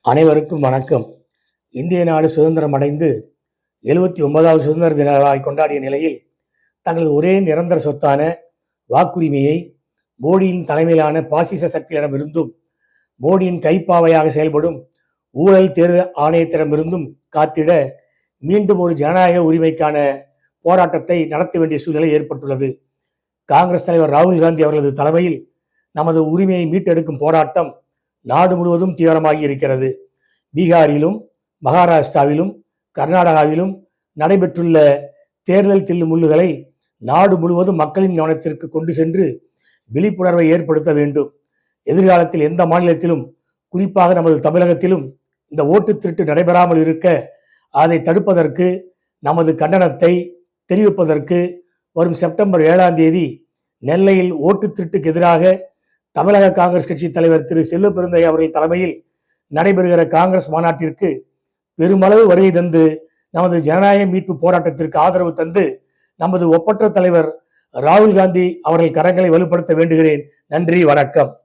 அனைவருக்கும் வணக்கம். இந்திய நாடு சுதந்திரம் அடைந்து 79வது சுதந்திர தின விழாவை கொண்டாடிய நிலையில் தங்களது ஒரே நிரந்தர சொத்தான வாக்குரிமையை மோடியின் தலைமையிலான பாசிச சக்தியிடமிருந்தும் மோடியின் கைப்பாவையாக செயல்படும் ஊழல் தேர்தல் ஆணையத்திடமிருந்தும் காத்திட மீண்டும் ஒரு ஜனநாயக உரிமைக்கான போராட்டத்தை நடத்த வேண்டிய சூழ்நிலை ஏற்பட்டுள்ளது. காங்கிரஸ் தலைவர் ராகுல் காந்தி அவர்களது தலைமையில் நமது உரிமையை மீட்டெடுக்கும் போராட்டம் நாடு முழுவதும் தீவிரமாகி இருக்கிறது. பீகாரிலும் மகாராஷ்டிராவிலும் கர்நாடகாவிலும் நடைபெற்றுள்ள தேர்தல் தில்லுமுல்லுகளை நாடு முழுவதும் மக்களின் கவனத்திற்கு கொண்டு சென்று விழிப்புணர்வை ஏற்படுத்த வேண்டும். எதிர்காலத்தில் எந்த மாநிலத்திலும், குறிப்பாக நமது தமிழகத்திலும் இந்த ஓட்டு திருட்டு நடைபெறாமல் இருக்க அதை தடுப்பதற்கு நமது கண்டனத்தை தெரிவிப்பதற்கு வரும் செப்டம்பர் 7ஆம் தேதி நெல்லையில் ஓட்டு திருட்டுக்கு எதிராக தமிழக காங்கிரஸ் கட்சி தலைவர் திரு செல்வ பெருந்தை அவர்கள் தலைமையில் நடைபெறுகிற காங்கிரஸ் மாநாட்டிற்கு பெருமளவு வருகை தந்து நமது ஜனநாயக மீட்பு போராட்டத்திற்கு ஆதரவு தந்து நமது ஒப்பற்ற தலைவர் ராகுல் காந்தி அவர்கள் கரங்களை வலுப்படுத்த வேண்டுகிறேன். நன்றி, வணக்கம்.